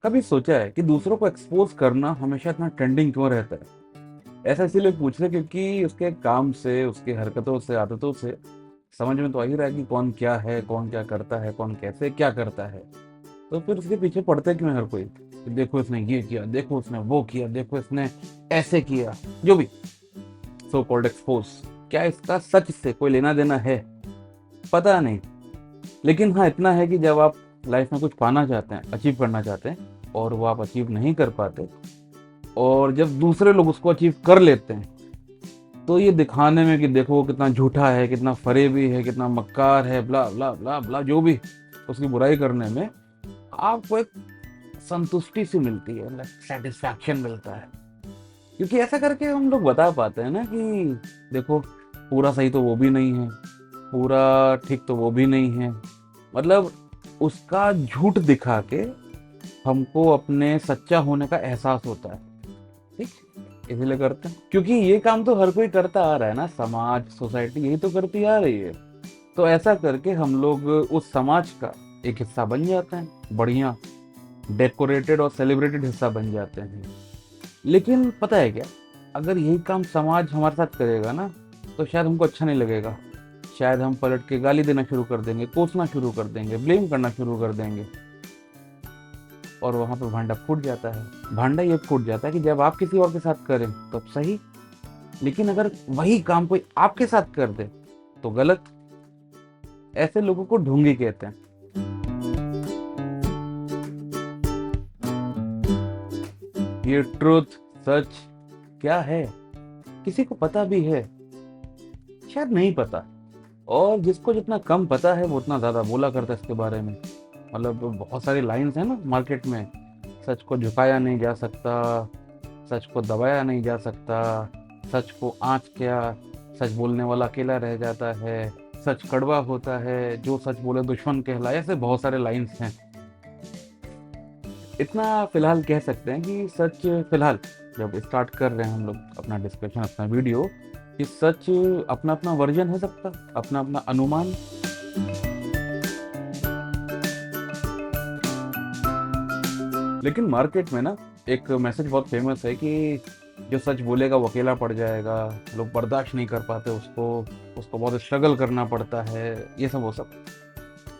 कभी सोचा है कि दूसरों को एक्सपोज करना हमेशा इतना ट्रेंडिंग क्यों रहता है? ऐसा इसीलिए पूछ रहे क्योंकि उसके काम से, उसकी हरकतों से, आदतों से समझ में तो आ ही रहा है कि कौन क्या है, कौन क्या करता है, कौन कैसे क्या करता है। तो फिर उसके पीछे पड़ते क्यों है हर कोई कि देखो इसने ये किया, देखो उसने वो किया, देखो इसने ऐसे किया। जो भी सो कॉल्ड एक्सपोज, क्या इसका सच से कोई लेना देना है? पता नहीं। लेकिन हाँ, इतना है कि जब आप लाइफ में कुछ पाना चाहते हैं, अचीव करना चाहते हैं, और वो आप अचीव नहीं कर पाते, और जब दूसरे लोग उसको अचीव कर लेते हैं, तो ये दिखाने में कि देखो वो कितना झूठा है, कितना फरेबी है, कितना मक्कार है, ब्ला ब्ला ब्ला ब्ला, जो भी, उसकी बुराई करने में आपको एक संतुष्टि सी मिलती है, मतलब सेटिस्फैक्शन मिलता है। क्योंकि ऐसा करके हम लोग बता पाते हैं ना कि देखो, पूरा सही तो वो भी नहीं है, पूरा ठीक तो वो भी नहीं है। मतलब उसका झूठ दिखा के हमको अपने सच्चा होने का एहसास होता है। ठीक, इसीलिए करते हैं क्योंकि ये काम तो हर कोई करता आ रहा है ना, समाज, सोसाइटी यही तो करती आ रही है। तो ऐसा करके हम लोग उस समाज का एक हिस्सा बन जाते हैं, बढ़िया डेकोरेटेड और सेलिब्रेटेड हिस्सा बन जाते हैं। लेकिन पता है क्या, अगर यही काम समाज हमारे साथ करेगा ना, तो शायद हमको अच्छा नहीं लगेगा। शायद हम पलट के गाली देना शुरू कर देंगे, कोसना शुरू कर देंगे, ब्लेम करना शुरू कर देंगे, और वहां पे भांडा फूट जाता है। भांडा ये फूट जाता है कि जब आप किसी और के साथ करें तब सही, लेकिन अगर वही काम कोई आपके साथ कर दे तो गलत। ऐसे लोगों को ढोंगी कहते हैं। ये ट्रुथ, सच क्या है, किसी को पता भी है, शायद नहीं पता। और जिसको जितना कम पता है वो उतना ज्यादा बोला करता है इसके बारे में। मतलब बहुत सारी लाइंस है ना मार्केट में। सच को झुकाया नहीं जा सकता, सच को दबाया नहीं जा सकता, सच को आँच क्या, सच बोलने वाला अकेला रह जाता है, सच कड़वा होता है, जो सच बोले दुश्मन कहलाए, ऐसे बहुत सारे लाइंस हैं। इतना फिलहाल कह सकते हैं कि सच, फिलहाल जब स्टार्ट कर रहे हैं हम लोग अपना डिस्कशन, अपना वीडियो, कि सच अपना अपना वर्जन है सबका, अपना अपना अनुमान। लेकिन मार्केट में ना एक मैसेज बहुत फेमस है कि जो सच बोलेगा वो अकेला पड़ जाएगा, लोग बर्दाश्त नहीं कर पाते उसको, उसको बहुत स्ट्रगल करना पड़ता है, ये सब वो सब।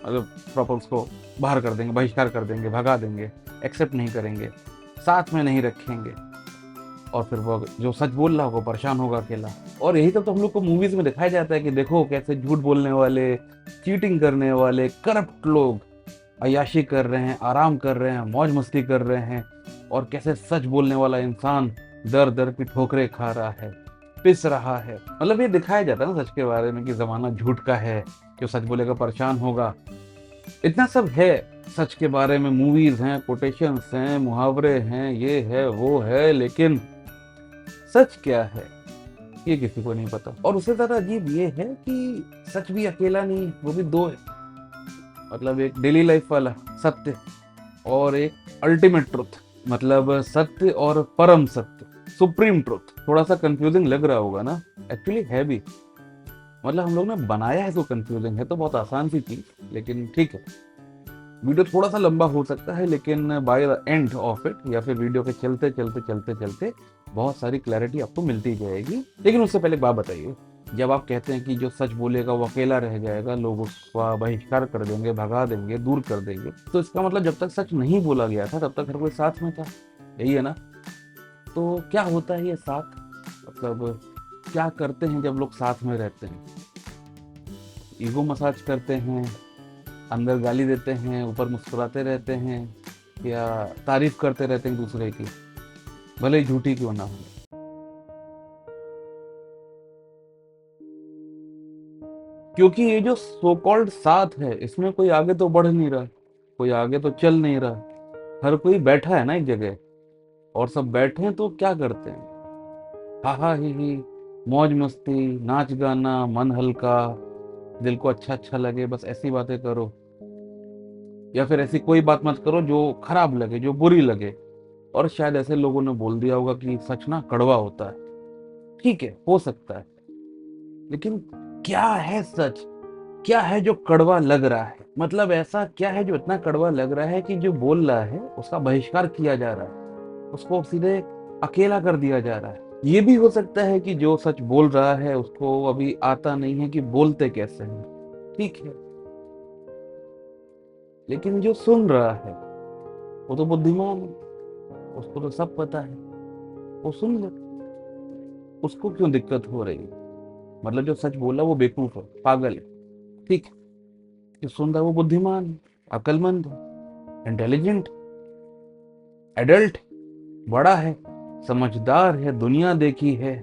मतलब प्रॉपर उसको बाहर कर देंगे, बहिष्कार कर देंगे, भगा देंगे, एक्सेप्ट नहीं करेंगे, साथ में नहीं रखेंगे, और फिर वो जो सच बोल रहा होगा परेशान होगा अकेला। और यही सब तो हम लोग को मूवीज में दिखाया जाता है कि देखो कैसे झूठ बोलने वाले, चीटिंग करने वाले, करप्ट लोग अय्याशी कर रहे हैं, आराम कर रहे हैं, मौज मस्ती कर रहे हैं, और कैसे सच बोलने वाला इंसान दर दर की ठोकरें खा रहा है, पिस रहा है। मतलब ये दिखाया जाता है ना सच के बारे में कि जमाना झूठ का है, जो सच बोलेगा परेशान होगा। इतना सब है सच के बारे में, मूवीज हैं, कोटेशंस हैं, मुहावरे हैं, ये है वो है, लेकिन सच क्या है ये किसी को नहीं पता। और उससे ज्यादा अजीब ये है कि सच भी अकेला नहीं, वो भी दो है। मतलब एक डेली लाइफ वाला सत्य, और एक अल्टीमेट ट्रुथ, मतलब सत्य और परम सत्य, सुप्रीम ट्रुथ। थोड़ा सा कंफ्यूजिंग लग रहा होगा ना, एक्चुअली है भी। मतलब हम लोग ने बनाया है तो कंफ्यूजिंग है, तो बहुत आसान सी चीज, लेकिन ठीक है। वीडियो थोड़ा सा लंबा हो सकता है, लेकिन by the end of it, या फिर वीडियो के चलते चलते चलते चलते बहुत सारी क्लैरिटी आपको मिलती जाएगी। लेकिन उससे पहले एक बात बताइए, जब आप कहते हैं कि जो सच बोलेगा वो अकेला रह जाएगा, लोग उसका बहिष्कार कर देंगे, भगा देंगे, दूर कर देंगे, तो इसका मतलब जब तक सच नहीं बोला गया था तब तक हर कोई साथ में था, यही है ना? तो क्या होता है ये साथ, मतलब क्या करते हैं जब लोग साथ में रहते हैं? ईगो मसाज करते हैं, अंदर गाली देते हैं, ऊपर मुस्कुराते रहते हैं, या तारीफ करते रहते हैं दूसरे की, भले ही झूठी क्यों ना हो। क्योंकि ये जो सो कॉल्ड साथ है, इसमें कोई आगे तो बढ़ नहीं रहा, कोई आगे तो चल नहीं रहा। हर कोई बैठा है ना एक जगह, और सब बैठे हैं तो क्या करते हैं? हा हा ही, मौज मस्ती, नाच गाना, मन हल्का, दिल को अच्छा अच्छा लगे, बस ऐसी बातें करो। या फिर ऐसी कोई बात मत करो जो खराब लगे, जो बुरी लगे। और शायद ऐसे लोगों ने बोल दिया होगा कि सच ना कड़वा होता है। ठीक है, हो सकता है, लेकिन क्या है सच? क्या है जो कड़वा लग रहा है, मतलब ऐसा क्या है जो इतना कड़वा लग रहा है कि जो बोल रहा है उसका बहिष्कार किया जा रहा है, उसको सीधे अकेला कर दिया जा रहा है। ये भी हो सकता है कि जो सच बोल रहा है उसको अभी आता नहीं है कि बोलते कैसे हैं, ठीक है, लेकिन जो सुन रहा है वो तो बुद्धिमान है, उसको तो सब पता है, वो सुन ले। उसको क्यों दिक्कत हो रही है? मतलब जो सच बोला वो बेवकूफ है, पागल है, ठीक है। जो सुन रहा है वो बुद्धिमान है, अक्लमंद है, इंटेलिजेंट, एडल्ट, बड़ा है, समझदार है, दुनिया देखी है,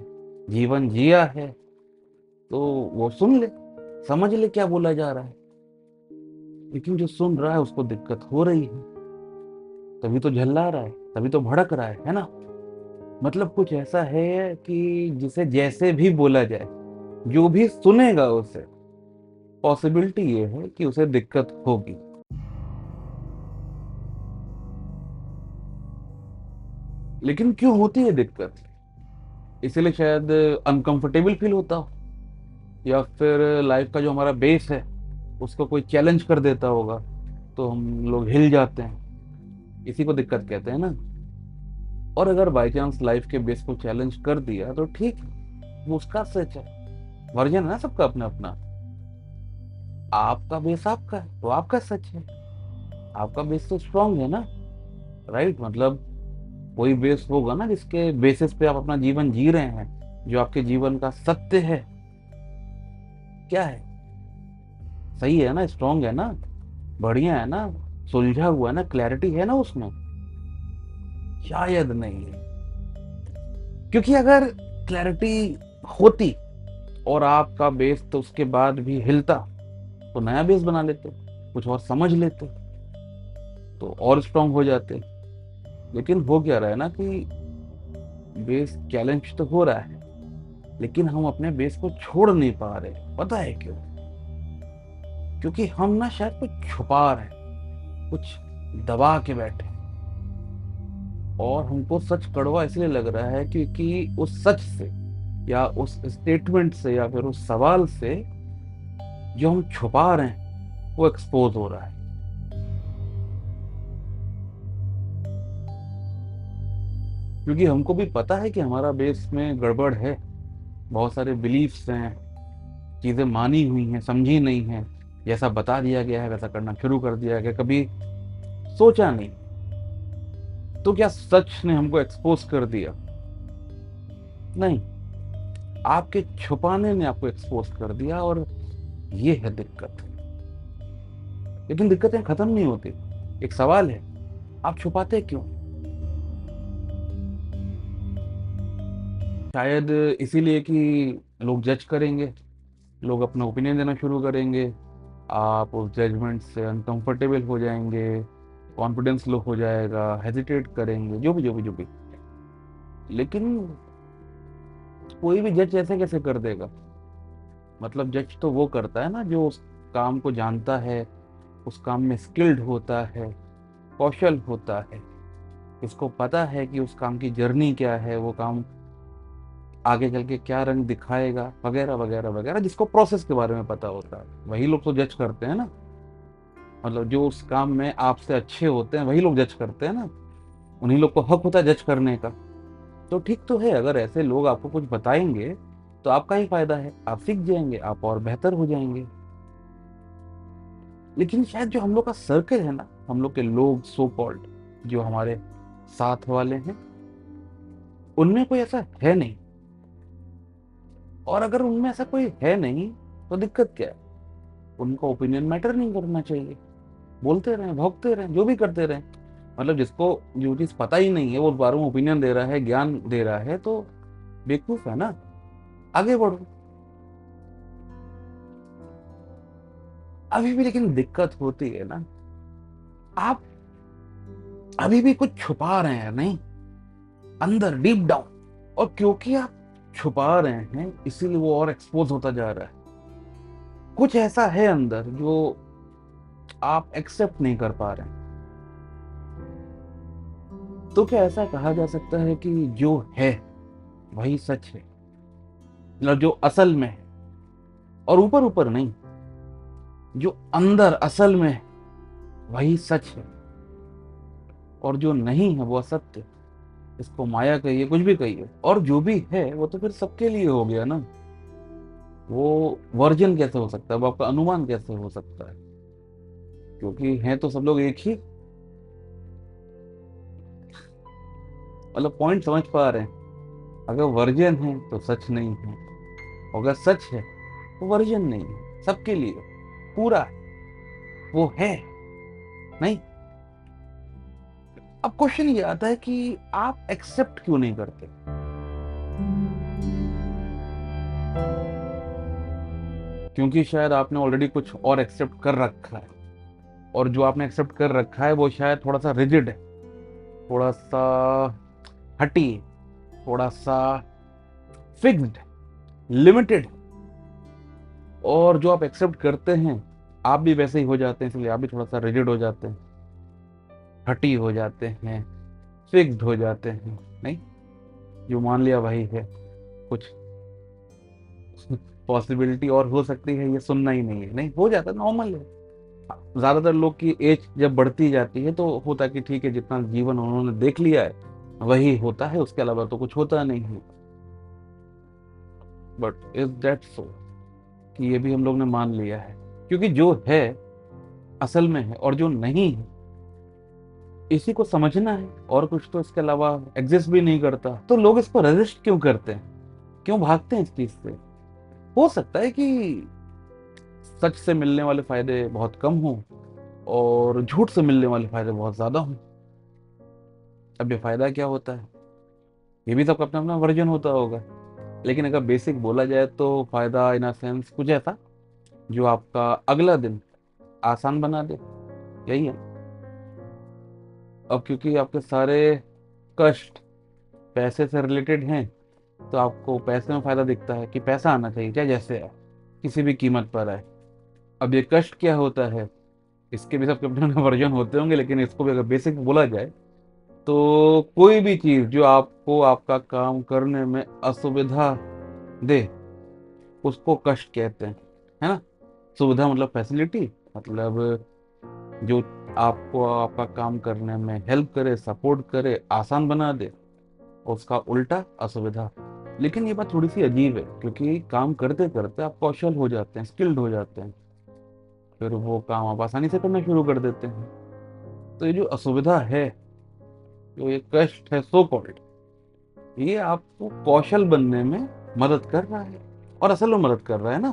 जीवन जिया है, तो वो सुन ले, समझ ले क्या बोला जा रहा है। लेकिन जो सुन रहा है उसको दिक्कत हो रही है, तभी तो झल्ला रहा है, तभी तो भड़क रहा है ना। मतलब कुछ ऐसा है कि जिसे जैसे भी बोला जाए, जो भी सुनेगा उसे, पॉसिबिलिटी ये है कि उसे दिक्कत होगी। लेकिन क्यों होती है दिक्कत? इसीलिए शायद अनकंफर्टेबल फील होता हो, या फिर लाइफ का जो हमारा बेस है उसको कोई चैलेंज कर देता होगा तो हम लोग हिल जाते हैं, इसी को दिक्कत कहते हैं ना। और अगर बाई चांस लाइफ के बेस को चैलेंज कर दिया तो ठीक है, वो उसका सच है, वर्जन है ना सबका अपना अपना। आपका बेस आपका है तो आपका सच है, आपका बेस तो स्ट्रांग है ना, राइट। मतलब कोई बेस होगा ना जिसके बेसिस पे आप अपना जीवन जी रहे हैं, जो आपके जीवन का सत्य है, क्या है, सही है ना, स्ट्रांग है ना, बढ़िया है ना, सुलझा हुआ है ना, क्लैरिटी है ना उसमें? शायद नहीं है। क्योंकि अगर क्लैरिटी होती और आपका बेस तो उसके बाद भी हिलता, तो नया बेस बना लेते, कुछ और समझ लेते, तो और स्ट्रांग हो जाते। लेकिन हो क्या रहा है ना कि बेस चैलेंज तो हो रहा है, लेकिन हम अपने बेस को छोड़ नहीं पा रहे। पता है क्यों? क्योंकि हम ना शायद कुछ छुपा रहे हैं, कुछ दबा के बैठे हैं। और हमको सच कड़वा इसलिए लग रहा है क्योंकि उस सच से, या उस स्टेटमेंट से, या फिर उस सवाल से जो हम छुपा रहे हैं वो एक्सपोज हो रहा है। क्योंकि हमको भी पता है कि हमारा बेस में गड़बड़ है, बहुत सारे बिलीफ्स हैं, चीजें मानी हुई हैं, समझी नहीं हैं, जैसा बता दिया गया है वैसा करना शुरू कर दिया गया, कभी सोचा नहीं। तो क्या सच ने हमको एक्सपोज कर दिया? नहीं, आपके छुपाने ने आपको एक्सपोज कर दिया, और ये है दिक्कत। लेकिन दिक्कतें खत्म नहीं होती। एक सवाल है, आप छुपाते क्यों? शायद इसीलिए कि लोग जज करेंगे, लोग अपना ओपिनियन देना शुरू करेंगे, आप उस जजमेंट से अनकंफर्टेबल हो जाएंगे, कॉन्फिडेंस लो हो जाएगा, हेजिटेट करेंगे, जो भी जो भी जो भी। लेकिन कोई भी जज ऐसे कैसे कर देगा? मतलब जज तो वो करता है ना जो उस काम को जानता है, उस काम में स्किल्ड होता है, कौशल होता है, इसको पता है कि उस काम की जर्नी क्या है, वो काम आगे चल के क्या रंग दिखाएगा, वगैरह वगैरह वगैरह, जिसको प्रोसेस के बारे में पता होता है, वही लोग तो जज करते हैं ना। मतलब जो उस काम में आपसे अच्छे होते हैं वही लोग जज करते हैं ना, उन्हीं लोग को हक होता है जज करने का। तो ठीक तो है, अगर ऐसे लोग आपको कुछ बताएंगे तो आपका ही फायदा है, आप सीख जाएंगे, आप और बेहतर हो जाएंगे। लेकिन शायद जो हम लोग का सर्कल है ना, हम लोग के लोग सो कॉल्ड, जो हमारे साथ वाले हैं, उनमें कोई ऐसा है नहीं। और अगर उनमें ऐसा कोई है नहीं तो दिक्कत क्या है? उनका ओपिनियन मैटर नहीं करना चाहिए, बोलते रहें, भौंकते रहें, जो भी करते रहें। मतलब जिसको जो चीज पता ही नहीं है वो उस बारे में ओपिनियन दे रहा है, ज्ञान दे रहा है, तो बेवकूफ है ना। आगे बढ़ो। अभी भी लेकिन दिक्कत होती है ना, आप अभी भी कुछ छुपा रहे हैं, नहीं, अंदर डीप डाउन। और क्योंकि आप छुपा रहे हैं इसीलिए वो और एक्सपोज होता जा रहा है। कुछ ऐसा है अंदर जो आप एक्सेप्ट नहीं कर पा रहे हैं। तो क्या ऐसा कहा जा सकता है कि जो है वही सच है, मतलब जो असल में है, और ऊपर ऊपर नहीं? जो अंदर असल में है, वही सच है, और जो नहीं है वो असत्य। इसको माया कहिए, कुछ भी कहिए, और जो भी है वो तो फिर सबके लिए हो गया ना। वो वर्जन कैसे हो सकता है, वो आपका अनुमान कैसे हो सकता है, क्योंकि हैं तो सब लोग एक ही। मतलब पॉइंट समझ पा रहे हैं? अगर वर्जन है तो सच नहीं है, अगर सच है तो वर्जन नहीं है, सबके लिए पूरा है, वो है नहीं। अब क्वेश्चन ये आता है कि आप एक्सेप्ट क्यों नहीं करते? क्योंकि शायद आपने ऑलरेडी कुछ और एक्सेप्ट कर रखा है, और जो आपने एक्सेप्ट कर रखा है वो शायद थोड़ा सा रिजिड है, थोड़ा सा हटी, थोड़ा सा फिक्स्ड, लिमिटेड। और जो आप एक्सेप्ट करते हैं, आप भी वैसे ही हो जाते हैं, इसलिए आप भी थोड़ा सा रिजिड हो जाते हैं, हटी हो जाते हैं, फिक्स्ड हो जाते हैं। नहीं, जो मान लिया वही है, कुछ पॉसिबिलिटी और हो सकती है ये सुनना ही नहीं है, नहीं हो जाता, नॉर्मल है। ज्यादातर लोग की एज जब बढ़ती जाती है तो होता है कि ठीक है, जितना जीवन उन्होंने देख लिया है वही होता है, उसके अलावा तो कुछ होता नहीं है। बट इज दैट सो, कि ये भी हम लोग ने मान लिया है? क्योंकि जो है असल में है, और जो नहीं है इसी को समझना है, और कुछ तो इसके अलावा एग्जिस्ट भी नहीं करता। तो लोग इसको रेजिस्ट क्यों करते हैं, क्यों भागते हैं इस चीज से? हो सकता है कि सच से मिलने वाले फायदे बहुत कम हों, और झूठ से मिलने वाले फायदे बहुत ज्यादा हों। अब ये फायदा क्या होता है, ये भी सबका अपना अपना वर्जन होता होगा। लेकिन अगर बेसिक बोला जाए तो फायदा इन सेंस कुछ ऐसा जो आपका अगला दिन आसान बना दे, यही है। अब क्योंकि आपके सारे कष्ट पैसे से रिलेटेड हैं, तो आपको पैसे में फायदा दिखता है कि पैसा आना चाहिए, चाहे जैसे आए, किसी भी कीमत पर आए। अब ये कष्ट क्या होता है, इसके भी सबके अपने वर्जन होते होंगे, लेकिन इसको भी अगर बेसिक बोला जाए तो कोई भी चीज जो आपको आपका काम करने में असुविधा दे, उसको कष्ट कहते हैं, है ना? सुविधा मतलब फैसिलिटी, मतलब जो आपको आपका काम करने में हेल्प करे, सपोर्ट करे, आसान बना दे, उसका उल्टा असुविधा। लेकिन ये बात थोड़ी सी अजीब है, क्योंकि काम करते करते आप कौशल हो जाते हैं, स्किल्ड हो जाते हैं, फिर वो काम आप आसानी से करना शुरू कर देते हैं। तो ये जो असुविधा है, जो ये कष्ट है सो कॉल्ड, ये आपको कौशल बनने में मदद कर रहा है, और असल में मदद कर रहा है ना।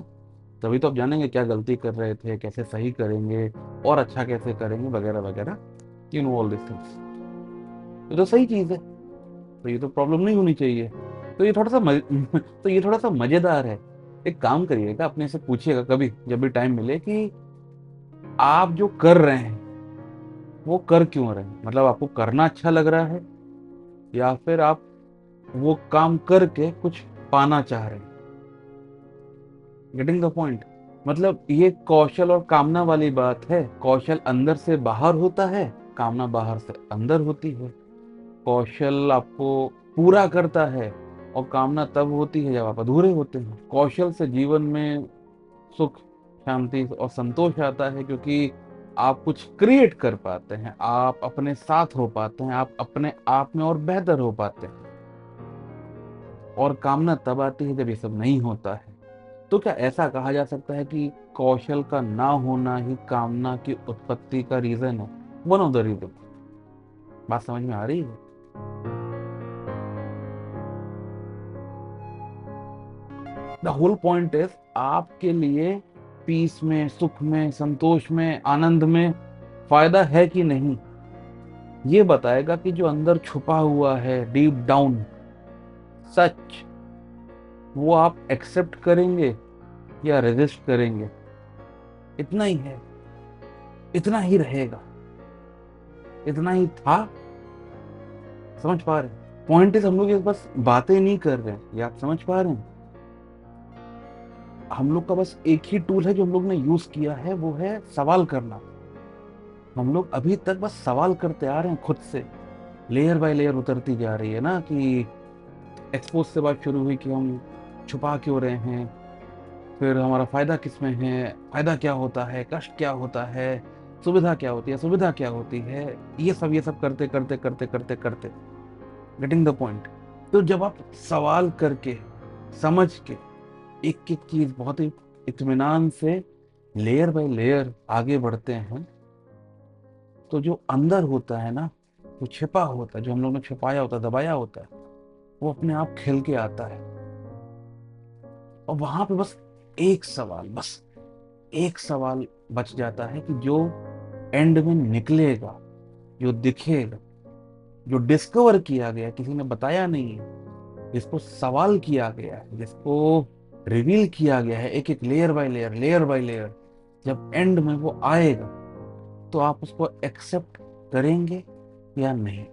तभी तो आप जानेंगे क्या गलती कर रहे थे, कैसे सही करेंगे, और अच्छा कैसे करेंगे, वगैरह वगैरह, you know all this things. ये तो सही चीज है, तो ये तो प्रॉब्लम नहीं होनी चाहिए। तो ये थोड़ा सा तो ये थोड़ा सा मजेदार है। एक काम करिएगा, अपने से पूछिएगा कभी जब भी टाइम मिले कि आप जो कर रहे हैं वो कर क्यों रहे हैं। मतलब आपको करना अच्छा लग रहा है, या फिर आप वो काम करके कुछ पाना चाह रहे हैं? Getting the point? मतलब ये कौशल और कामना वाली बात है। कौशल अंदर से बाहर होता है, कामना बाहर से अंदर होती है। कौशल आपको पूरा करता है, और कामना तब होती है जब आप अधूरे होते हैं। कौशल से जीवन में सुख, शांति और संतोष आता है, क्योंकि आप कुछ क्रिएट कर पाते हैं, आप अपने साथ हो पाते हैं, आप अपने आप में और बेहतर हो पाते हैं। और कामना तब आती है जब ये सब नहीं होता है। तो क्या ऐसा कहा जा सकता है कि कौशल का ना होना ही कामना की उत्पत्ति का रीजन है, वन ऑफ द रीजन? बात समझ में आ रही है? द होल पॉइंट इज, आपके लिए पीस में, सुख में, संतोष में, आनंद में फायदा है कि नहीं, ये बताएगा कि जो अंदर छुपा हुआ है डीप डाउन सच, वो आप एक्सेप्ट करेंगे या रेजिस्ट करेंगे। इतना ही है, इतना ही रहेगा, इतना ही था। समझ पा रहे हैं? पॉइंट इज, हम लोग ये बस बातें नहीं कर रहे हैं, ये आप समझ पा रहे हैं? हम लोग का बस एक ही टूल है जो हम लोग ने यूज किया है, वो है सवाल करना। हम लोग अभी तक बस सवाल करते आ रहे हैं खुद से, लेयर बाय लेयर उतरती जा रही है ना। कि एक्सपोज से बात शुरू हुई कि हम छुपा क्यों रहे हैं, फिर हमारा फायदा किस में है, फायदा क्या होता है, कष्ट क्या होता है, सुविधा क्या होती है, सुविधा क्या होती है, ये सब करते करते करते करते करते गेटिंग द पॉइंट। तो जब आप सवाल करके समझ के एक एक चीज बहुत ही इत्मीनान से लेयर बाय लेयर आगे बढ़ते हैं, तो जो अंदर होता है ना, जो छिपा होता है, जो हम लोग ने छिपाया होता है, दबाया होता है, वो अपने आप खिल के आता है। और वहां पे बस एक सवाल, बस एक सवाल बच जाता है कि जो एंड में निकलेगा, जो दिखेगा, जो डिस्कवर किया गया, किसी ने बताया नहीं है, जिसको सवाल किया गया है, जिसको रिवील किया गया है, एक एक layer by layer, layer by layer, जब एंड में वो आएगा, तो आप उसको एक्सेप्ट करेंगे या नहीं।